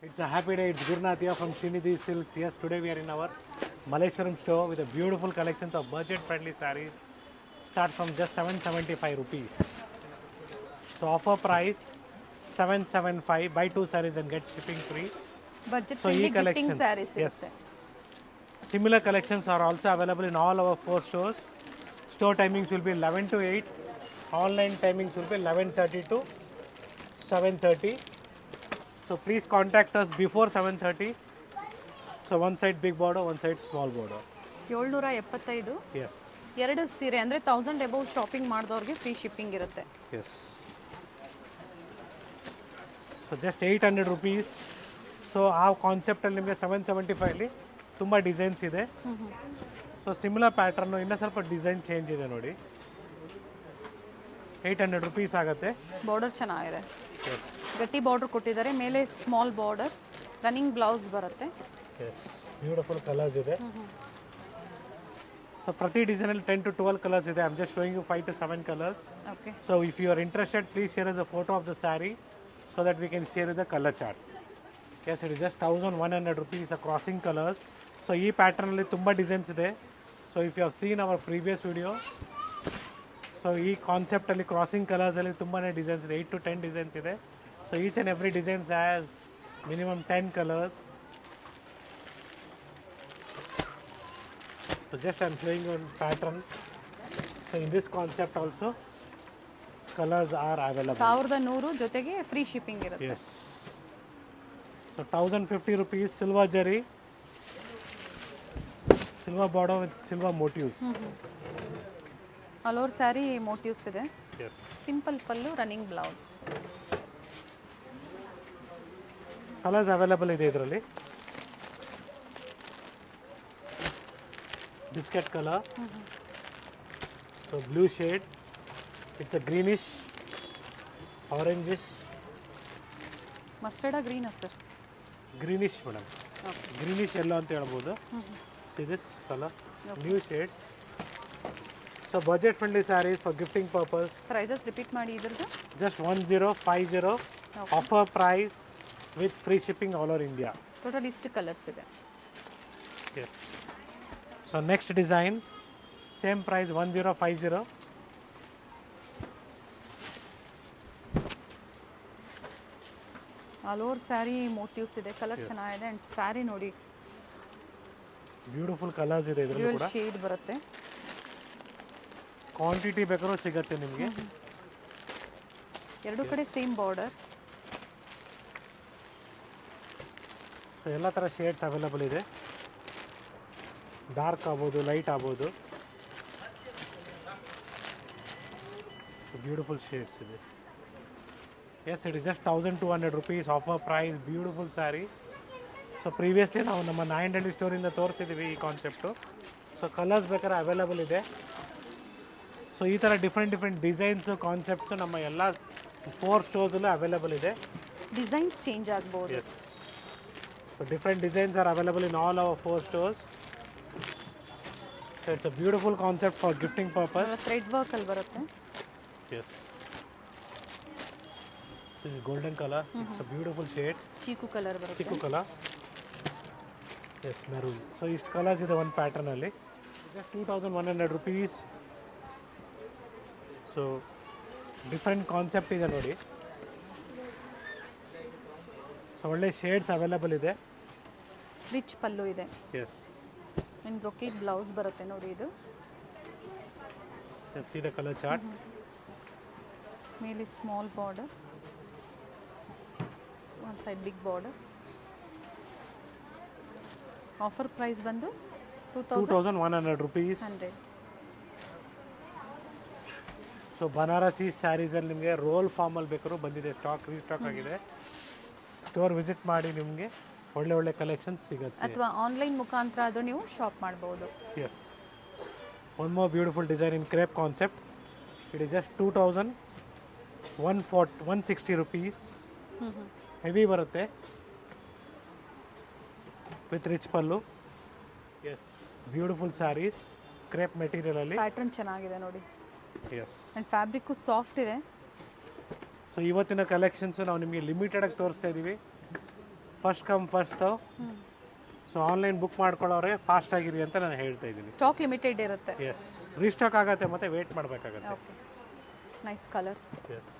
It's a happy day. It's Gurnath here from Srinidhi Silks. Yes, today we are in our Malleshwaram store with a beautiful collections of budget-friendly sarees. Start from just 775 rupees. So offer price 775. Buy two sarees and get shipping free. Budget So friendly gifting collections. Sarees Yes. ಇರುತ್ತೆ. Similar collections are also available in all our 4 stores. Store timings will be 11 to 8. Online timings will be 11:30 to 7:30. So please contact us before 7:30. So one side big border, one side small border. 775 Yes. ಎರಡು ಸೀರೆ ಅಂದರೆ 1000 above shopping ಮಾಡಿದವ್ರಿಗೆ free shipping ಇರುತ್ತೆ. Yes. So just 800 rupees. So ಆ ಕಾನ್ಸೆಪ್ಟಲ್ಲಿ ನಿಮಗೆ 775 ತುಂಬ designs ಇದೆ. So similar pattern ಇನ್ನೂ ಸ್ವಲ್ಪ ಡಿಸೈನ್ ಚೇಂಜ್ ಇದೆ ನೋಡಿ. 800 rupees ಆಗುತ್ತೆ. ಬಾರ್ಡರ್ ಚೆನ್ನಾಗಿದೆ, ಗಟ್ಟಿ ಬಾರ್ಡರ್ ಕೊಟ್ಟಿದ್ದಾರೆ, ಮೇಲೆ ಸ್ಮಾಲ್ ಬಾರ್ಡರ್, ರನ್ನಿಂಗ್ ಬ್ಲೌಸ್ ಬರುತ್ತೆ. ಎಸ್, ಬ್ಯೂಟಿಫುಲ್ ಕಲರ್ಸ್ ಇದೆ. ಸೊ ಪ್ರತಿ ಡಿಸೈನಲ್ಲಿ 10 to 12 ಕಲರ್ಸ್ ಇದೆ. I am just showing you 5 to 7 colours. Okay, so if you are interested please share us a photo of the saree so that we can share the colour chart. Yes, it is just 1100 rupees a crossing colours. So ಈ ಪ್ಯಾಟರ್ನಲ್ಲಿ ತುಂಬ designs ಇದೆ. So if you have seen our previous video, so ಈ ಕಾನ್ಸೆಪ್ಟಲ್ಲಿ crossing ಕಲರ್ಸಲ್ಲಿ ತುಂಬಾ designs ಇದೆ. 8 to 10 designs ಇದೆ. So each and every designs has minimum 10 colours. So just I am showing you one pattern. So in this concept also colors are available. 1100 ಜೊತೆಗೆ free shipping ಇರುತ್ತೆ. Yes. So 1050 rupees silver jari, silver border with silver motifs. All over sari motives ಇದೆ. Yes. Simple ಪಲ್ಲು, running blouse. Colors available ಇದೆ ಇದರಲ್ಲಿ. Biscuit color. So blue shade. It's a greenish, orangish, ಮಸ್ಟರ್ಡಾ ಗ್ರೀನಾ sir? greenish madam. Greenish yellow ಅಂತ ಹೇಳ್ಬೋದು. See this color, new shades. So budget friendly sarees for gifting purpose. Prices repeat ಮಾಡಿ ಇದ್ರದ್ದು. Just 1050. Offer price with free shipping all over India. Total ಇಷ್ಟು colours ಇದೆ. Yes. So next design, same price 1050. All over sari motives ಇದೆ, colour ಚೆನ್ನಾಗಿದೆ. And sari ನೋಡಿ beautiful colours ಇದೆ ಇದರಲ್ಲಿ dual ಕೂಡ. ಶೇಡ್ ಬರುತ್ತೆ. ಕ್ವಾಂಟಿಟಿ ಬೇಕಾದ್ರೂ ಸಿಗುತ್ತೆ ನಿಮಗೆ. ಎರಡು ಕಡೆ ಸೇಮ್ ಬಾರ್ಡರ್. ಸೊ ಎಲ್ಲ ಥರ ಶೇಡ್ಸ್ ಅವೈಲಬಲ್ ಇದೆ. ಡಾರ್ಕ್ ಆಗ್ಬೋದು, ಲೈಟ್ ಆಗ್ಬೋದು. ಬ್ಯೂಟಿಫುಲ್ ಶೇಡ್ಸ್ ಇದೆ. Yes, it is just 1200 rupees offer price. Beautiful saree. So previously ನಾವು ನಮ್ಮ ನಾಯಂಡಹಳ್ಳಿ ಸ್ಟೋರಿಂದ ತೋರಿಸಿದ್ದೀವಿ ಈ ಕಾನ್ಸೆಪ್ಟು. ಸೊ ಕಲರ್ಸ್ ಬೇಕಾದ್ರೆ ಅವೈಲಬಲ್ ಇದೆ. ಸೊ ಈ ಥರ ಡಿಫ್ರೆಂಟ್ ಡಿಸೈನ್ಸು, ಕಾನ್ಸೆಪ್ಟ್ಸು ನಮ್ಮ ಎಲ್ಲ 4 ಸ್ಟೋರ್ಸಲ್ಲೂ ಅವೈಲಬಲ್ ಇದೆ. ಡಿಸೈನ್ಸ್ ಚೇಂಜ್ ಆಗ್ಬೋದು. Yes, so different designs are available in all our 4 stores. So it's a beautiful concept for gifting purpose. Thread work ಅಲ್ಲಿ ಬರುತ್ತೆ. Yes. This is golden color. It's a beautiful shade. Chikoo colour ಬರುತ್ತೆ. Chiku color. Yes, maroon. So ಇಷ್ಟು colours ಇದೆ ಒಂದು pattern ಅಲ್ಲಿ. Just 2100 rupees. So different concept ಇದೆ ನೋಡಿ. So ಒಳ್ಳೆ ಶೇಡ್ಸ್ ಅವೈಲಬಲ್ ಇದೆ. ರಿಚ್ ಪಲ್ಲು ಇದೆ. ಎಸ್. ಆ್ಯಂಡ್ ಬ್ರೊಕೇಟ್ ಬ್ಲೌಸ್ ಬರುತ್ತೆ ನೋಡಿ. ಇದು Just see the color chart. ಮೇಲೆ small border, one side big border. Offer price ಬಂದು 2100 rupees. 2100. ಸೊ ಬನಾರಸಿ ಸ್ಯಾರೀಸಲ್ಲಿ ನಿಮಗೆ ರೋಲ್ ಫಾರ್ಮಲ್ಲಿ ಬೇಕಾದ್ರೂ ಬಂದಿದೆ. ಸ್ಟಾಕ್ ರೀಸ್ಟಾಕ್ ಆಗಿದೆ. ಸ್ಟೋರ್ ವಿಸಿಟ್ ಮಾಡಿ, ನಿಮಗೆ ಒಳ್ಳೆ ಕಲೆಕ್ಷನ್ಸ್ ಸಿಗುತ್ತೆ. ಅಥವಾ ಆನ್ಲೈನ್ ಮುಖಾಂತರ ಆದರೂ ನೀವು ಶಾಪ್ ಮಾಡ್ಬೋದು. Yes, one more beautiful design in crepe concept. It is just 2160 rupees. Heavy ಬರುತ್ತೆ with rich pallu. Yes, beautiful saris crepe ಮೆಟೀರಿಯಲಲ್ಲಿ. ಪ್ಯಾಟರ್ನ್ ಚೆನ್ನಾಗಿದೆ ನೋಡಿ. ಎಸ್, ಆ್ಯಂಡ್ ಫ್ಯಾಬ್ರಿಕ್ಕು ಸಾಫ್ಟ್ ಇದೆ. ಸೊ ಇವತ್ತಿನ ಕಲೆಕ್ಷನ್ಸು ನಾವು ನಿಮಗೆ ಲಿಮಿಟೆಡಾಗಿ ತೋರಿಸ್ತಾ ಇದ್ದೀವಿ. First come first serve. So online book ಮಾಡ್ಕೊಳ್ಳೋರೆ ಫಾಸ್ಟ್ ಆಗಿರಿ ಅಂತ ನಾನು ಹೇಳ್ತಾ ಇದ್ದೀನಿ. ಸ್ಟಾಕ್ ಲಿಮಿಟೆಡ್ ಇರುತ್ತೆ. ಎಸ್, ರೀಸ್ಟಾಕ್ ಆಗುತ್ತೆ ಮತ್ತೆ ವೇಟ್ ಮಾಡಬೇಕಾಗತ್ತೆ. Okay, nice colours. S,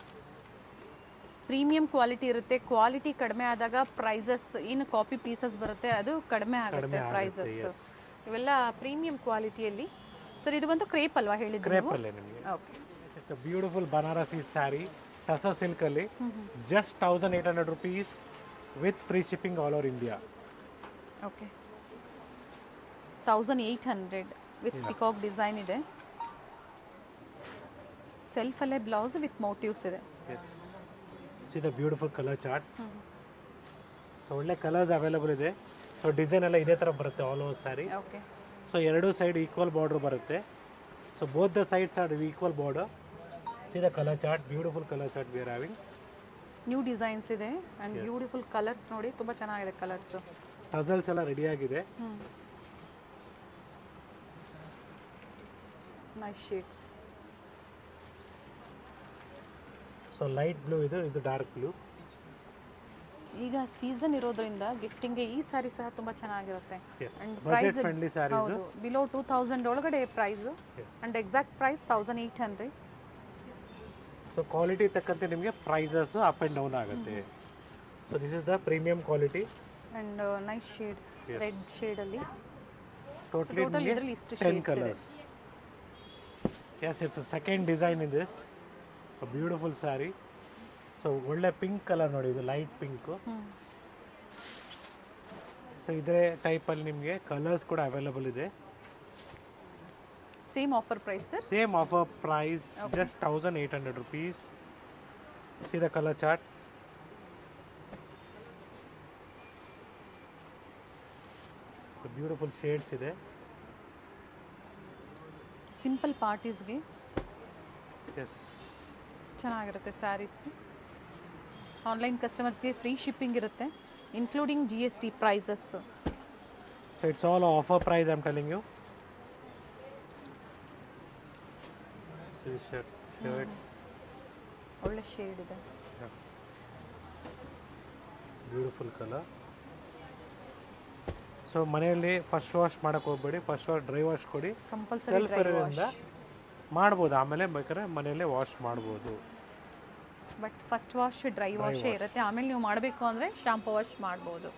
premium quality ಇರುತ್ತೆ. ಕ್ವಾಲಿಟಿ ಕಡಿಮೆ ಆದಾಗ ಪ್ರೈಸಸ್ ಏನು ಕಾಪಿ ಪೀಸಸ್ ಬರುತ್ತೆ ಅದು ಕಡಿಮೆ ಆಗುತ್ತೆ ಪ್ರೈಸಸ್. ಇವೆಲ್ಲ ಪ್ರೀಮಿಯಂ ಕ್ವಾಲಿಟಿಯಲ್ಲಿ. ಸರ್ ಇದು ಬಂದು ಕ್ರೇಪ್ ಅಲ್ವಾ ಹೇಳಿದ್ರು? ಕ್ರೇಪ್ ಅಲ್ಲೇ ನಿಮಗೆ. Okay, it's a beautiful Banarasi sari tussar silk ಅಲ್ಲಿ. Just 1800 rupees with free shipping all over India. Okay, 1800 with peacock design ಇದೆ. ಸೆಲ್ಫ್ ಅಲ್ಲೇ ಬ್ಲೌಸ್ ವಿತ್ ಮೋಟಿವ್ಸ್ ಇದೆ. Yes, see the beautiful colour chart. So ಒಳ್ಳೆ ಕಲರ್ಸ್ ಅವೈಲೇಬಲ್ ಇದೆ. So design ಎಲ್ಲ ಇದೇ ಥರ ಬರುತ್ತೆ all over sari. Okay, so ಎರಡೂ ಸೈಡ್ ಈಕ್ವಲ್ ಬಾರ್ಡರ್ ಬರುತ್ತೆ. So both the sides are equal border. See the colour chart, beautiful colour chart we are having. New designs ಇದೆ and beautiful colours ನೋಡಿ, ತುಂಬ ಚೆನ್ನಾಗಿದೆ ಕಲರ್ಸ್. ಟಸಲ್ಸ್ ಎಲ್ಲ ready ಆಗಿದೆ. Nice shades. So light blue ಇದು dark blue. ಈಗ season ಇರೋದ್ರಿಂದ ಗಿಫ್ಟಿಂಗ್ಗೆ ಈ ಸ್ಯಾರಿ ಸಹ ತುಂಬ ಚೆನ್ನಾಗಿರುತ್ತೆ. Yes, budget friendly sarees. ಹೌದು, ಬಿಲೋ 2000 ಒಳಗಡೆ price and exact price 1800. So quality ತಕ್ಕಂತೆ ನಿಮಗೆ ಪ್ರೈಸಸ್ ಅಪ್ ಆ್ಯಂಡ್ ಡೌನ್ ಆಗುತ್ತೆ. So this is the premium quality and nice shade, red ಶೇಡಲ್ಲಿ. Totally ಇದರಲ್ಲಿ ಇಷ್ಟು 10 ಶೇಡ್ಸ್ ಇದೆ. colors. Yes, it's a second design in this. A beautiful saree. So ಒಳ್ಳೆ pink colour ನೋಡಿ, ಇದು light pink. So ಇದೇ ಟೈಪಲ್ಲಿ ನಿಮಗೆ ಕಲರ್ಸ್ ಕೂಡ ಅವೈಲೇಬಲ್ ಇದೆ. Same offer price sir? Same offer price, just 1800 rupees. See the colour chart. Beautiful shades ಇದೆ. Simple ಪಾರ್ಟೀಸ್ಗೆ ಎಸ್, ಚೆನ್ನಾಗಿರುತ್ತೆ ಸ್ಯಾರೀಸ್. ಆನ್ಲೈನ್ ಕಸ್ಟಮರ್ಸ್ಗೆ ಫ್ರೀ ಶಿಪ್ಪಿಂಗ್ ಇರುತ್ತೆ, including GST prices. So it's all offer price, I am telling you. Shirts, ಒಳ್ಳೆ shade ಇದೆ. Beautiful colour. So ಮನೆಯಲ್ಲಿ first wash ಮಾಡೋಕ್ಕೆ ಹೋಗ್ಬೇಡಿ, ಫಸ್ಟ್ ವಾಶ್ ಡ್ರೈ ವಾಶ್ ಕೊಡಿ. ಕಂಪಲ್ಸರಿ ಸೆಲ್ಫ್ ಇರೋದ್ರಿಂದ ಮಾಡ್ಬೋದು, ಆಮೇಲೆ ಬೇಕಾದ್ರೆ ಮನೆಯಲ್ಲೇ ವಾಶ್ ಮಾಡ್ಬೋದು. ಬಟ್ ಫಸ್ಟ್ ವಾಶ್ ಡ್ರೈ ವಾಶೇ ಇರುತ್ತೆ, ಆಮೇಲೆ ನೀವು ಮಾಡಬೇಕು ಅಂದರೆ ಶಾಂಪೂ ವಾಶ್ ಮಾಡ್ಬೋದು.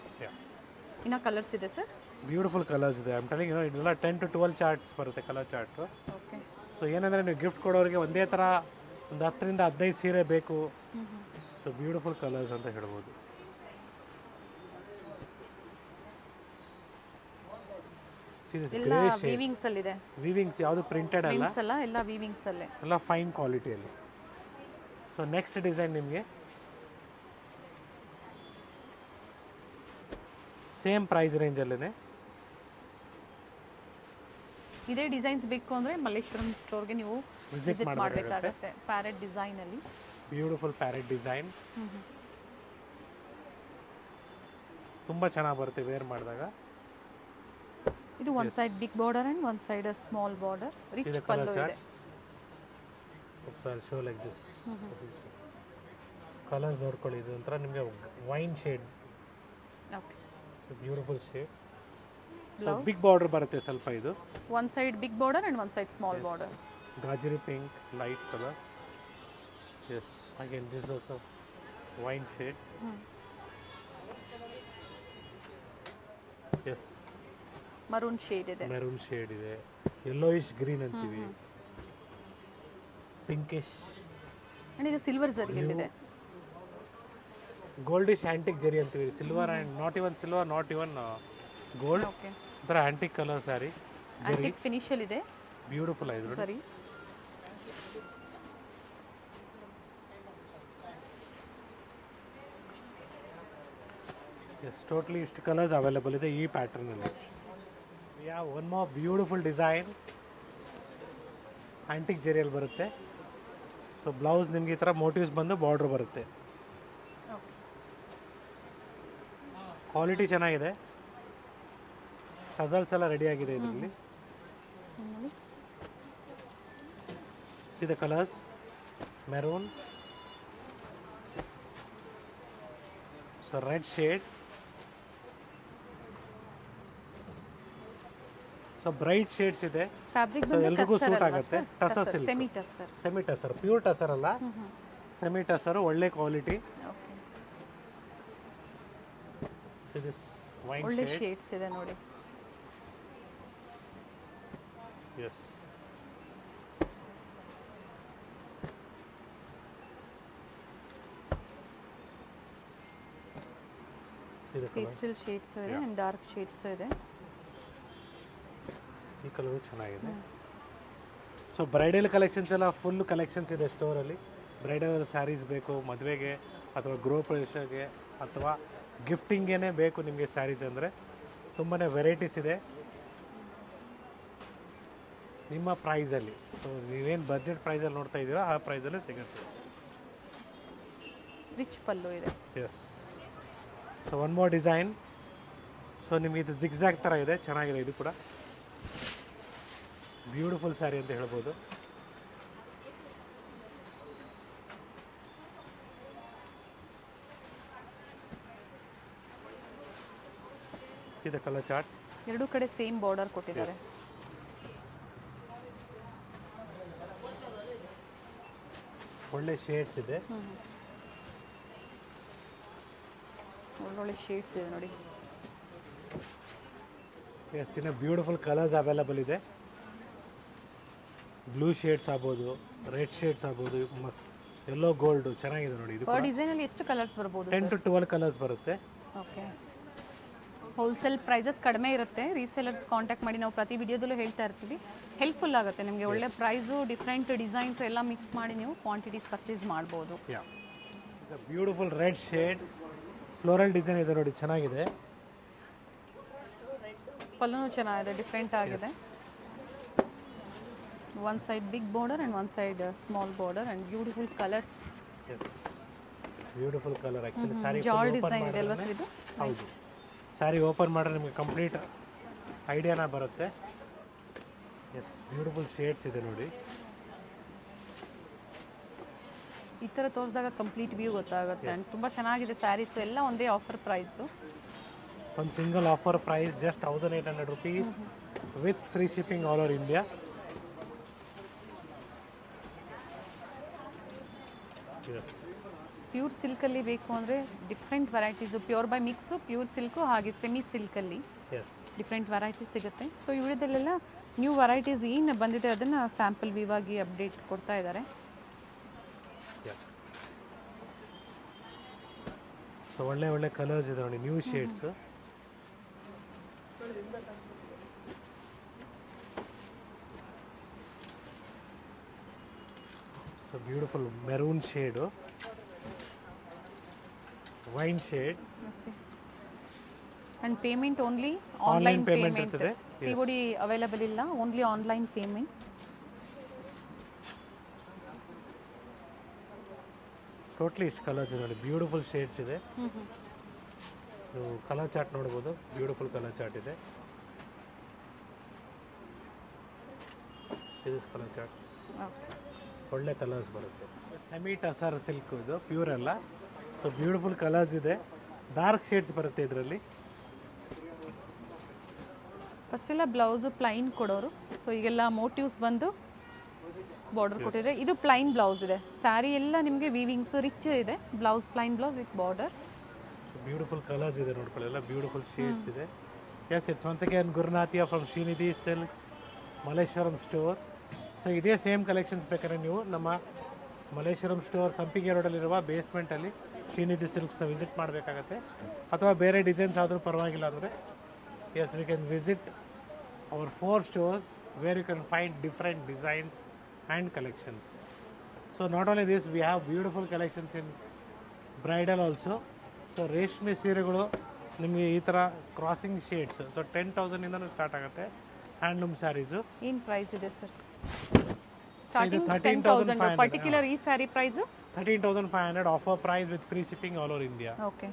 ಇನ್ನು ಕಲರ್ಸ್ ಇದೆ ಸರ್? ಬ್ಯೂಟಿಫುಲ್ ಕಲರ್ಸ್ ಇದೆ. ಐ ಆಮ್ ಟೆಲಿಂಗ್ ಯು, ಇದೆಲ್ಲ 10 to 12 ಚಾರ್ಟ್ಸ್ ಬರುತ್ತೆ, ಕಲರ್ ಚಾರ್ಟು. ಓಕೆ. ಸೊ ಏನಂದರೆ ನೀವು ಗಿಫ್ಟ್ ಕೊಡೋರಿಗೆ ಒಂದೇ ಥರ ಒಂದು 10 ರಿಂದ 15 ಸೀರೆ ಬೇಕು. ಸೊ ಬ್ಯೂಟಿಫುಲ್ ಕಲರ್ಸ್ ಅಂತ ಹೇಳ್ಬೋದು. ಎಲ್ಲ ವೀವಿಂಗ್ಸ್ ಅಲ್ಲಿ ಇದೆ. ವೀವಿಂಗ್ಸ್ ಯಾವುದು ಪ್ರಿಂಟೆಡ್ ಅಲ್ಲ, ಎಲ್ಲ ವೀವಿಂಗ್ಸ್ ಅಲ್ಲೇ, ಎಲ್ಲ ಫೈನ್ ಕ್ವಾಲಿಟಿಯಲ್ಲಿ. ಸೊ ನೆಕ್ಸ್ಟ್ ಡಿಸೈನ್ ನಿಮಗೆ ಸೇಮ್ ಪ್ರೈಸ್ ರೇಂಜಲ್ಲೇ. ಇದೇ ಡಿಸೈನ್ಸ್ ಬೇಕು ಅಂದರೆ ಮಲ್ಲೇಶ್ವರಂ ಸ್ಟೋರ್ಗೆ ನೀವು ವಿಸಿಟ್ ಮಾಡಬೇಕಾಗುತ್ತೆ. ಪ್ಯಾರೆಟ್ ಡಿಸೈನಲ್ಲಿ ಬ್ಯೂಟಿಫುಲ್ ಪ್ಯಾರೆಟ್ ಡಿಸೈನ್ ತುಂಬ ಚೆನ್ನಾಗಿ ಬರುತ್ತೆ ವೇರ್ ಮಾಡಿದಾಗ. ಇದು one side big border and one side small border, rich pallu ಇದೆ. Show like this. ಕಲರ್ಸ್ ನೋಡ್ಕೊಳ್ಳಿ, ಇದು ಒಂಥರ ನಿಮಗೆ wine shade. Okay, beautiful shade. Big border ಬರುತ್ತೆ ಸ್ವಲ್ಪ. ಇದು one side big border and one side small border. Gajari pink light colour. Yes, again this also wine shade. Yes, maroon shade ಇದೆ. Maroon shade ಇದೆ. Yellowish green ಅಂತೀವಿ, pinkish. And ಇದು silver ಜರಿಯಲ್ಲಿದೆ. Goldish antique zari ಅಂತೀವಿ. Silver and not even silver, not even gold. Okay, ಒಂಥರ antique colour sari. Antique ಫಿನಿಶಲ್ಲಿ ಇದೆ. Beautiful ಆಗಿದೆ ಸರಿ. ಎಸ್, ಟೋಟಲಿ ಇಷ್ಟು ಕಲರ್ಸ್ ಅವೈಲೇಬಲ್ ಇದೆ ಈ ಪ್ಯಾಟರ್ನಲ್ಲಿ. Yeah one more beautiful design antique ಜರಿಯಲ್ಲಿ ಬರುತ್ತೆ. ಸೊ ಬ್ಲೌಸ್ ನಿಮಗೆ ಈ ಥರ ಮೋಟಿವ್ಸ್ ಬಂದು ಬಾರ್ಡ್ರ್ ಬರುತ್ತೆ. ಕ್ವಾಲಿಟಿ ಚೆನ್ನಾಗಿದೆ. ಟಸಲ್ಸ್ ಎಲ್ಲ ರೆಡಿ ಆಗಿದೆ ಇದರಲ್ಲಿ. See the colours, maroon, so red shade, so bright shades ಇದೆ. ಫ್ಯಾಬ್ರಿಕ್ ಸೊ ಎಲ್ರಿಗೂ ಸೂಟ್ ಆಗುತ್ತೆ. Tussar silk, semi tussar. Semi tussar, pure tussar ಅಲ್ಲ, ಸೆಮಿ ಟಸರ್, ಒಳ್ಳೆ quality. Okay, so this wine ಒಳ್ಳೆ ಶೇಡ್. ಶೇಡ್ಸ್ ಇದೆ ನೋಡಿ. ಎಸ್, ಪೇಸ್ಟಲ್ ಶೇಡ್ಸ್ ಇದೆ ಅಂಡ್ ಡಾರ್ಕ್ ಶೇಡ್ಸ್ ಇದೆ. ಈ ಕಲರ್ ಚೆನ್ನಾಗಿದೆ. ಸೊ ಬ್ರೈಡಲ್ ಕಲೆಕ್ಷನ್ಸ್ ಎಲ್ಲ ಫುಲ್ ಕಲೆಕ್ಷನ್ಸ್ ಇದೆ ಸ್ಟೋರಲ್ಲಿ. ಬ್ರೈಡಲ್ ಸ್ಯಾರೀಸ್ ಬೇಕು ಮದುವೆಗೆ ಅಥವಾ ಗೃಹ ಪ್ರವೇಶಕ್ಕೆ ಅಥವಾ ಗಿಫ್ಟಿಂಗೇನೆ ಬೇಕು ನಿಮಗೆ ಸ್ಯಾರೀಸ್ ಅಂದರೆ ತುಂಬಾ ವೆರೈಟೀಸ್ ಇದೆ ನಿಮ್ಮ ಪ್ರೈಸಲ್ಲಿ. ಸೊ ನೀವೇನು ಬಜೆಟ್ ಪ್ರೈಸಲ್ಲಿ ನೋಡ್ತಾ ಇದ್ದೀರೋ ಆ ಪ್ರೈಸಲ್ಲೇ ಸಿಗುತ್ತೆ. ರಿಚ್ ಪಲ್ಲು ಇದೆ. Yes. So one more design. So ನಿಮಗೆ ಇದು ಜಿಗ್ಜಾಗ್ ಥರ ಇದೆ, ಚೆನ್ನಾಗಿದೆ. ಇದು ಕೂಡ ಬ್ಯೂಟಿಫುಲ್ ಸ್ಯಾರಿ ಅಂತ ಹೇಳ್ಬೋದು. See the color chart. ಎರಡೂ ಕಡೆ ಸೇಮ್ ಬಾರ್ಡರ್ ಕೊಟ್ಟಿದ್ದಾರೆ. ಒಳ್ಳೆ ಶೇಡ್ಸ್ ಇದೆ. ಒಳ್ಳೊಳ್ಳೆ ಶೇಡ್ಸ್ ಇದೆ ನೋಡಿ. ಎಸ್, ಇನ್ನು ಬ್ಯೂಟಿಫುಲ್ ಕಲರ್ಸ್ ಅವೈಲಬಲ್ ಇದೆ. ಬ್ಲೂ ಶೇಡ್ಸ್ ಆಗ್ಬೋದು, ರೆಡ್ ಶೇಡ್ಸ್ ಆಗ್ಬೋದು, ಯೆಲ್ಲೋ ಗೋಲ್ಡ್ ಚೆನ್ನಾಗಿದೆ ನೋಡಿ. ಇದು ಪರ್ ಡಿಸೈನ್ ಅಲ್ಲಿ ಎಷ್ಟು ಕಲರ್ಸ್ ಬರ್ಬೋದು? 10 to 12 ಕಲರ್ಸ್ ಬರುತ್ತೆ. ಓಕೆ, ಹೋಲ್ಸೇಲ್ ಪ್ರೈಸಸ್ ಕಡಿಮೆ ಇರುತ್ತೆ. ರೀಸೇಲರ್ಸ್ ಕಾಂಟ್ಯಾಕ್ಟ್ ಮಾಡಿ, ನಾವು ಪ್ರತಿ ವಿಡಿಯೋದಲ್ಲೂ ಹೇಳ್ತಾ ಇರ್ತೀವಿ. ಹೆಲ್ಪ್ಫುಲ್ ಆಗುತ್ತೆ ನಿಮಗೆ. ಒಳ್ಳೆ ಪ್ರೈಸು, ಡಿಫ್ರೆಂಟ್ ಡಿಸೈನ್ಸ್ ಎಲ್ಲ ಮಿಕ್ಸ್ ಮಾಡಿ ನೀವು ಕ್ವಾಂಟಿಟೀಸ್ ಪರ್ಚೇಸ್ ಮಾಡ್ಬೋದು. Beautiful red shade, floral design ಇದೆ ನೋಡಿ, ಚೆನ್ನಾಗಿದೆ. ಪಲ್ಲೂ ಚೆನ್ನಾಗಿದೆ, ಡಿಫ್ರೆಂಟ್ ಆಗಿದೆ. One side big border and one side small border and beautiful colours. Beautiful colour. Actually saree jaal design ಇದೆ ಅಲ್ವಾ ಸರ್ ಇದು? ಹೌದು, ಸ್ಯಾರಿ ಓಪನ್ ಮಾಡಿದ್ರೆ ನಿಮಗೆ ಕಂಪ್ಲೀಟ್ ಐಡಿಯಾನ ಬರುತ್ತೆ. ಎಸ್, ಬ್ಯೂಟಿಫುಲ್ ಶೇಡ್ಸ್ ಇದೆ ನೋಡಿ. ಈ ಥರ ತೋರಿಸಿದಾಗ ಕಂಪ್ಲೀಟ್ ವ್ಯೂ ಗೊತ್ತಾಗುತ್ತೆ. ಆ್ಯಂಡ್ ತುಂಬ ಚೆನ್ನಾಗಿದೆ ಸ್ಯಾರೀಸು, ಎಲ್ಲ ಒಂದೇ ಆಫರ್ ಪ್ರೈಸು. ಒಂದು single offer price just 1800 rupees with free shipping all over India. Yes, pure ಸಿಲ್ಕಲ್ಲಿ ಬೇಕು ಅಂದರೆ different varieties, pure by mix, pure silk, ಹಾಗೆ ಸೆಮಿ ಸಿಲ್ಕಲ್ಲಿ ಎಸ್ ಡಿಫ್ರೆಂಟ್ ವೆರೈಟೀಸ್ ಸಿಗುತ್ತೆ. ಸೊ ಈ ವಿಡಿಯೋದಲ್ಲೆಲ್ಲ ನ್ಯೂ ವೆರೈಟೀಸ್ ಏನು ಬಂದಿದೆ ಅದನ್ನು ಸ್ಯಾಂಪಲ್ ವ್ಯೂ ಆಗಿ ಅಪ್ಡೇಟ್ ಕೊಡ್ತಾ ಇದ್ದಾರೆ. ಸೊ ಒಳ್ಳೆ ಒಳ್ಳೆ ಕಲರ್ಸ್ ಇದೆ ನೋಡಿ, new shades. So beautiful maroon shade, wine shade. And payment only online online payment payment, ಇರ್ತದೆ. COD ಅವೈಲಬಲ್ ಇಲ್ಲ, ಓನ್ಲಿ ಆನ್ಲೈನ್ ಪೇಮೆಂಟ್. ಟೋಟ್ಲಿ ಇಷ್ಟು ಕಲರ್ಸ್ ಇದೆ ನೋಡಿ, ಬ್ಯೂಟಿಫುಲ್ ಶೇಡ್ಸ್ ಇದೆ. ನೀವು ಕಲರ್ ಚಾರ್ಟ್ ನೋಡ್ಬೋದು, ಬ್ಯೂಟಿಫುಲ್ ಕಲರ್ ಚಾರ್ಟ್ ಇದೆ. ಇದು ಕಲರ್ ಚಾರ್ಟ್, ಒಳ್ಳೆ ಕಲರ್ಸ್ ಬರುತ್ತೆ. ಸೆಮಿ ಟಸರ್ ಸಿಲ್ಕ್ ಇದು, ಪ್ಯೂರ್ ಅಲ್ಲ. ಸೊ ಬ್ಯೂಟಿಫುಲ್ ಕಲರ್ಸ್ ಇದೆ, ಡಾರ್ಕ್ ಶೇಡ್ಸ್ ಬರುತ್ತೆ ಇದರಲ್ಲಿ. ಫಸ್ಟ್ ಎಲ್ಲ ಬ್ಲೌಸು ಪ್ಲೈನ್ ಕೊಡೋರು, ಸೊ ಈಗೆಲ್ಲ ಮೋಟಿವ್ಸ್ ಬಂದು ಬಾರ್ಡರ್ ಕೊಟ್ಟಿದೆ. ಇದು ಪ್ಲೈನ್ ಬ್ಲೌಸ್ ಇದೆ. ಸ್ಯಾರಿ ಎಲ್ಲ ನಿಮಗೆ ವೀವಿಂಗ್ಸ್ ರಿಚ್ ಇದೆ. Blouse plain blouse with border. Beautiful colours ಇದೆ ನೋಡ್ಕೊಳ್ಳಿ, ಎಲ್ಲ ಬ್ಯೂಟಿಫುಲ್ ಶೇಡ್ಸ್ ಇದೆ. ಎಸ್, ಇಟ್ಸ್ ಒನ್ಸ್ ಅಗೇನ್ ಗುರುನಾಥಿಯಾ from Srinidhi silks, Malleshwaram store. So ಇದೇ ಸೇಮ್ ಕಲೆಕ್ಷನ್ಸ್ ಬೇಕಾದ್ರೆ ನೀವು ನಮ್ಮ ಮಲ್ಲೇಶ್ವರಂ ಸ್ಟೋರ್ ಸಂಪಿಗೆ ರೋಡಲ್ಲಿರುವ ಬೇಸ್ಮೆಂಟಲ್ಲಿ ಶ್ರೀನಿಧಿ ಸಿಲ್ಕ್ಸ್ನ ವಿಸಿಟ್ ಮಾಡಬೇಕಾಗತ್ತೆ. ಅಥವಾ ಬೇರೆ ಡಿಸೈನ್ಸ್ ಆದರೂ ಪರವಾಗಿಲ್ಲ ಅಂದರೆ yes, we can visit our 4 stores where you can find different designs and collections. So not only this, we have beautiful collections in bridal also. So ರೇಷ್ಮೆ ಸೀರೆಗಳು ನಿಮಗೆ ಈ ಥರ ಕ್ರಾಸಿಂಗ್ ಶೇಡ್ಸ್, ಸೊ 10,000ಇಂದನೂ ಸ್ಟಾರ್ಟ್ ಆಗುತ್ತೆ. ಹ್ಯಾಂಡ್ಲೂಮ್ ಸ್ಯಾರೀಸು ಏನು price ಇದೆ sir? Starting 10,000. Particular ಈ sari price 13,500 offer price with free shipping all over India. Okay.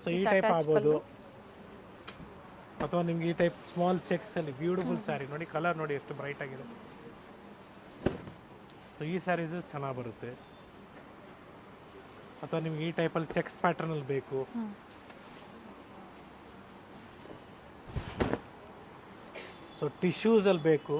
So ಈ ಟೈಪ್ ಆಗ್ಬೋದು, ಅಥವಾ ನಿಮ್ಗೆ ಈ ಟೈಪ್ ಸ್ಮಾಲ್ ಚೆಕ್ಸಲ್ಲಿ ಬ್ಯೂಟಿಫುಲ್ ಸ್ಯಾರಿ ನೋಡಿ, ಕಲರ್ ನೋಡಿ ಎಷ್ಟು ಬ್ರೈಟ್ ಆಗಿದೆ. ಸೊ ಈ ಸ್ಯಾರೀಸು ಚೆನ್ನಾಗಿ ಬರುತ್ತೆ. ಅಥವಾ ನಿಮ್ಗೆ ಈ ಟೈಪಲ್ಲಿ ಚೆಕ್ಸ್ ಪ್ಯಾಟರ್ನಲ್ಲಿ ಬೇಕು, ಸೊ ಟಿಶ್ಯೂಸಲ್ಲಿ ಬೇಕು,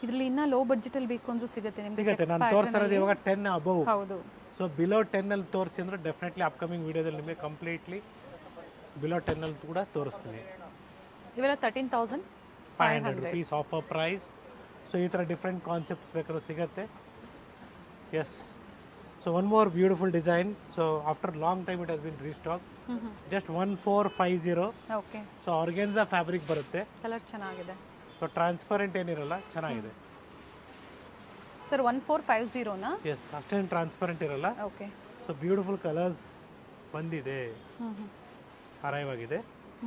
ಇದರಲ್ಲಿ ಇನ್ನ ಲೋ ಬಡ್ಜೆಟ್ ಅಲ್ಲಿ ಬೇಕು ಅಂದ್ರೂ ಸಿಗುತ್ತೆ ನಿಮಗೆ. ಸಿಗುತ್ತೆ. ನಾನು ತೋರಿಸ್ತಿರೋದು ಇವಾಗ 10 ಅಬೌವ್. ಹೌದು. ಸೊ ಬಿಲೋ 10 ಅಲ್ಲಿ ತೋರಿಸಿ ಅಂದರೆ ಡೆಫಿನೆಟ್ಲಿ ಅಪ್ಕಮಿಂಗ್ ವಿಡಿಯೋದಲ್ಲಿ ನಿಮಗೆ ಕಂಪ್ಲೀಟ್ಲಿ ಬಿಲೋ 10 ಅಲ್ಲಿ ಕೂಡ ತೋರಿಸ್ತೀನಿ. ಇವೆಲ್ಲ 13,500 rupees ಆಫರ್ ಪ್ರೈಸ್. ಸೊ ಈ ಥರ ಡಿಫ್ರೆಂಟ್ ಕಾನ್ಸೆಪ್ಟ್ಸ್ ಬೇಕಾದ್ರೂ ಸಿಗುತ್ತೆ. Yes. So one more beautiful design. So after long time it has been restock. Just 1450. Okay. So organza fabric ಬರುತ್ತೆ. ಕಲರ್ ಚೆನ್ನಾಗಿದೆ. ಸೊ ಟ್ರಾನ್ಸ್ಪರೆಂಟ್ ಏನಿರಲ್ಲ, ಚೆನ್ನಾಗಿದೆ ಸರ್. 1450 ನಾ? ಎಸ್, ಅಷ್ಟೇನು ಟ್ರಾನ್ಸ್ಪರೆಂಟ್ ಇರಲ್ಲ. ಓಕೆ. ಸೊ ಬ್ಯೂಟಿಫುಲ್ ಕಲರ್ಸ್ ಬಂದಿದೆ, ಅರೈವ್ ಆಗಿದೆ.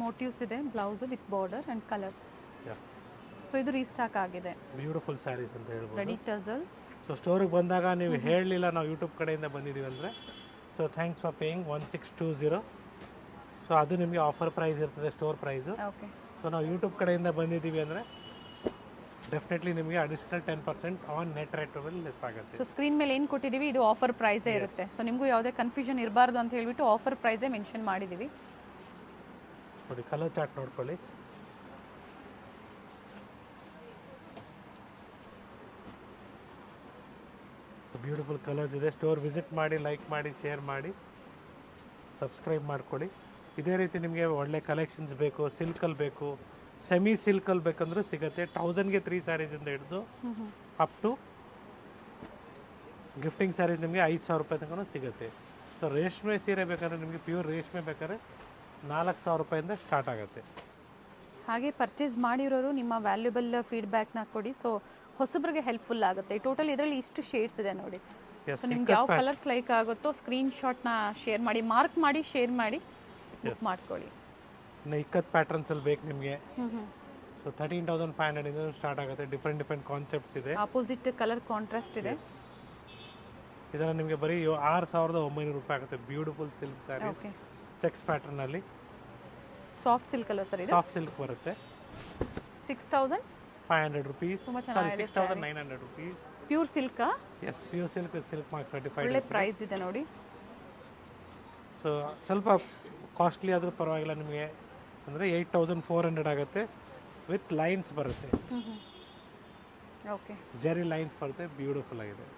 ಮೋಟಿವ್ಸ್ ಇದೆ, blouse with border and colours. So ಇದು ರೀಸ್ಟಾಕ್ ಆಗಿದೆ. ಬ್ಯೂಟಿಫುಲ್ ಸ್ಯಾರೀಸ್ ಅಂತ ಹೇಳ್ಬೋದು. Ready tassels. ಸೊ ಸ್ಟೋರಿಗೆ ಬಂದಾಗ ನೀವು ಹೇಳಲಿಲ್ಲ ನಾವು ಯೂಟ್ಯೂಬ್ ಕಡೆಯಿಂದ ಬಂದಿದ್ದೀವಿ ಅಂದರೆ, so thanks for paying 1620. So ಅದು ನಿಮಗೆ ಆಫರ್ ಪ್ರೈಸ್ ಇರ್ತದೆ, ಸ್ಟೋರ್ ಪ್ರೈಸು. ಓಕೆ. ಸೊ ನಾವು ಯೂಟ್ಯೂಬ್ ಕಡೆಯಿಂದ ಬಂದಿದ್ದೀವಿ ಅಂದರೆ ಡೆಫಿನೆಟ್ಲಿ ನಿಮಗೆ ಅಡಿಷನಲ್ 10% ಆನ್ ನೆಟ್ ರೇಟ್ ಮೇಲೆ ಲೆಸ್ ಆಗುತ್ತೆ. ಸೊ ಸ್ಕ್ರೀನ್ ಮೇಲೆ ಏನು ಕೊಟ್ಟಿದ್ದೀವಿ ಇದು ಆಫರ್ ಪ್ರೈಸೇ ಇರುತ್ತೆ. ಸೊ ನಿಮಗೂ ಯಾವುದೇ ಕನ್ಫ್ಯೂಷನ್ ಇರಬಾರ್ದು ಅಂತ ಹೇಳ್ಬಿಟ್ಟು ಆಫರ್ ಪ್ರೈಸೇ ಮೆನ್ಷನ್ ಮಾಡಿದ್ದೀವಿ. ನೋಡಿ ಕಲರ್ ಚಾರ್ಟ್ ನೋಡ್ಕೊಳ್ಳಿ. ಬ್ಯೂಟಿಫುಲ್ ಕಲರ್ಸ್ ಇದೆ. ಸ್ಟೋರ್ ವಿಸಿಟ್ ಮಾಡಿ, ಲೈಕ್ ಮಾಡಿ, ಶೇರ್ ಮಾಡಿ, ಸಬ್ಸ್ಕ್ರೈಬ್ ಮಾಡ್ಕೊಳ್ಳಿ. ಇದೇ ರೀತಿ ನಿಮಗೆ ಒಳ್ಳೆ ಕಲೆಕ್ಷನ್ಸ್ ಬೇಕು, ಸಿಲ್ಕಲ್ಲಿ ಬೇಕು, ಸೆಮಿ ಸಿಲ್ಕಲ್ಲಿ ಬೇಕಂದ್ರೂ ಸಿಗುತ್ತೆ. 1000ಗೆ 3 ಸ್ಯಾರೀಸಿಂದ ಹಿಡಿದು ಅಪ್ ಟು ಗಿಫ್ಟಿಂಗ್ ಸ್ಯಾರೀಸ್ ನಿಮಗೆ 5000 ರೂಪಾಯಿ ತನಕ ಸಿಗುತ್ತೆ. ಸೊ ರೇಷ್ಮೆ ಸೀರೆ ಬೇಕಾದ್ರೆ ನಿಮಗೆ ಪ್ಯೂರ್ ರೇಷ್ಮೆ ಬೇಕಾದ್ರೆ 4000 ರೂಪಾಯಿಂದ ಸ್ಟಾರ್ಟ್ ಆಗುತ್ತೆ. ಹಾಗೆ ಪರ್ಚೇಸ್ ಮಾಡಿರೋರು ನಿಮ್ಮ ವ್ಯಾಲ್ಯೂಬಲ್ ಫೀಡ್ಬ್ಯಾಕ್ನ ಕೊಡಿ. ಸೊ ಹೊಸಬ್ರಿಗೆ ಹೆಲ್ಪ್ಫುಲ್ ಆಗುತ್ತೆ. ಟೋಟಲ್ ಇದರಲ್ಲಿ ಇಷ್ಟು ಶೇಡ್ಸ್ ಇದೆ ನೋಡಿ. ಸೊ ನಿಮ್ಗೆ ಯಾವ ಕಲರ್ಸ್ ಲೈಕ್ ಆಗುತ್ತೋ ಸ್ಕ್ರೀನ್ ಶಾಟ್ನ ಶೇರ್ ಮಾಡಿ, ಮಾರ್ಕ್ ಮಾಡಿ, ಶೇರ್ ಮಾಡಿ, ಬುಕ್ ಮಾಡ್ಕೊಳ್ಳಿ. ಇನ್ನು ಇಕ್ಕತ್ ಪ್ಯಾಟರ್ನ್ಸಲ್ಲಿ ಬೇಕು ನಿಮಗೆ. ಸೊ 13,500 ಇಂದ ಸ್ಟಾರ್ಟ್ ಆಗುತ್ತೆ. ಡಿಫ್ರೆಂಟ್ ಕಾನ್ಸೆಪ್ಟ್ಸ್ ಇದೆ. ಆಪೋಸಿಟ್ ಕಲರ್ ಕಾಂಟ್ರಾಸ್ಟ್ ಇದೆ. ಇದರ ನಿಮಗೆ ಬರೀ 6,900 ರೂಪಾಯಿ ಆಗುತ್ತೆ. ಬ್ಯೂಟಿಫುಲ್ ಸಿಲ್ಕ್ ಸ್ಯಾರೀಸ್ ಚೆಕ್ಸ್ ಪ್ಯಾಟರ್ನಲ್ಲಿ. ಸಾಫ್ಟ್ ಸಿಲ್ಕ್ ಅಲ್ಲ ಸರ್ ಇದು? ಸಾಫ್ಟ್ ಸಿಲ್ಕ್ ಬರುತ್ತೆ. 6,500 rupees. Sorry, 6,900 rupees. ಪ್ಯೂರ್ ಸಿಲ್ಕಾ? Yes, pure silk with silk mark certified. ಒಳ್ಳೆ ಪ್ರೈಸ್ ಇದೆ ನೋಡಿ. ಸೊ ಸ್ವಲ್ಪ ಕಾಸ್ಟ್ಲಿ ಆದರೂ ಪರವಾಗಿಲ್ಲ ನಿಮಗೆ. ಅಂದರೆ 8,400 ಆಗುತ್ತೆ. ವಿತ್ ಲೈನ್ಸ್ ಬರುತ್ತೆ. ಓಕೆ. ಜೆರಿ ಲೈನ್ಸ್ ಬರುತ್ತೆ. ಬ್ಯೂಟಿಫುಲ್ ಆಗಿದೆ.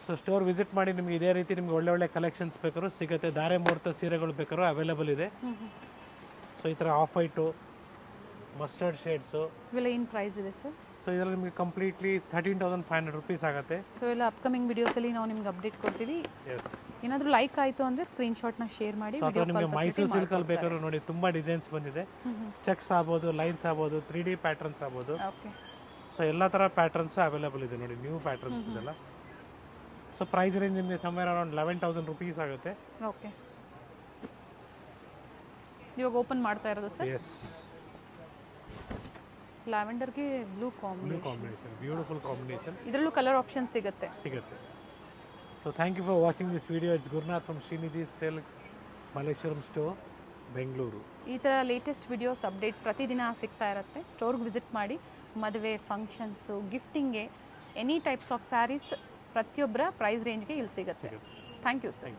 ಸೊ ಸ್ಟೋರ್ ವಿಸಿಟ್ ಮಾಡಿ. ನಿಮಗೆ ಇದೇ ರೀತಿ ನಿಮಗೆ ಒಳ್ಳೆ ಕಲೆಕ್ಷನ್ಸ್ ಬೇಕಾದ್ರೂ ಸಿಗುತ್ತೆ. ಧಾರೆ ಮುಹೂರ್ತ ಸೀರೆಗಳು ಬೇಕಾದ್ರೂ ಅವೈಲೇಬಲ್ ಇದೆ. ಸೊ ಈ ಥರ ಆಫ್ ವೈಟು, ಮಸ್ಟರ್ಡ್ ಶೇಡ್ಸು ಇವೆಲ್ಲ ಏನು ಪ್ರೈಸ್ ಇದೆ ಸರ್? ಸೊ ಇದರಲ್ಲಿ ನಿಮಗೆ ಕಂಪ್ಲೀಟ್ಲಿ 13,500 ರೂಪೀಸ್ ಆಗುತ್ತೆ. ಸೊ ಎಲ್ಲ ಅಪ್ಕಮಿಂಗ್ ವಿಡಿಯೋಸಲ್ಲಿ ನಾವು ನಿಮ್ಗೆ ಅಪ್ಡೇಟ್ ಕೊಡ್ತೀವಿ. ಎಸ್. ಏನಾದರೂ ಲೈಕ್ ಆಯಿತು ಅಂದರೆ ಸ್ಕ್ರೀನ್ಶಾಟ್ನ ಶೇರ್ ಮಾಡಿ. ಅಥವಾ ನಿಮಗೆ ಮೈಸೂರು ಸಿಲ್ಕಲ್ಲಿ ಬೇಕಾದ್ರೂ ನೋಡಿ ತುಂಬ ಡಿಸೈನ್ಸ್ ಬಂದಿದೆ. ಚೆಕ್ಸ್ ಆಗ್ಬೋದು, ಲೈನ್ಸ್ ಆಗ್ಬೋದು, 3D ಪ್ಯಾಟರ್ನ್ಸ್ ಆಗ್ಬೋದು. ಓಕೆ. ಸೊ ಎಲ್ಲ ಥರ ಪ್ಯಾಟರ್ನ್ಸು ಅವೈಲೇಬಲ್ ಇದೆ ನೋಡಿ. ನ್ಯೂ ಪ್ಯಾಟರ್ನ್ಸ್ ಇದೆಲ್ಲ. ಸೊ ಪ್ರೈಸ್ ರೇಂಜ್ ನಿಮಗೆ ಸಮ್ವೇರ್ ಅರೌಂಡ್ 11,000 ರೂಪೀಸ್ ಆಗುತ್ತೆ. ಓಕೆ. ಇವಾಗ ಓಪನ್ ಮಾಡ್ತಾ ಇರೋದು ಸರ್? ಎಸ್. ಲ್ಯಾವೆಂಡರ್ಗೆ ಬ್ಲೂ ಕಾಂಬಿನೇಷನ್, ಬ್ಯೂಟಿಫುಲ್ ಕಾಂಬಿನೇಷನ್. ಇದರಲ್ಲೂ ಕಲರ್ ಆಪ್ಷನ್ ಸಿಗುತ್ತೆ. So thank you for watching this video. It's Gurunath from Srinidhi silks, Malleshwaram store, Bengaluru. ಈ ಥರ ಲೇಟೆಸ್ಟ್ ವಿಡಿಯೋಸ್ ಅಪ್ಡೇಟ್ ಪ್ರತಿದಿನ ಸಿಗ್ತಾ ಇರುತ್ತೆ. ಸ್ಟೋರ್ಗೆ ವಿಸಿಟ್ ಮಾಡಿ. ಮದುವೆ, ಫಂಕ್ಷನ್ಸು, ಗಿಫ್ಟಿಂಗ್ಗೆ, ಎನಿ ಟೈಪ್ಸ್ ಆಫ್ ಸ್ಯಾರೀಸ್ ಪ್ರತಿಯೊಬ್ಬರ ಪ್ರೈಸ್ ರೇಂಜ್ಗೆ ಇಲ್ಲಿ ಸಿಗುತ್ತೆ. Thank you sir.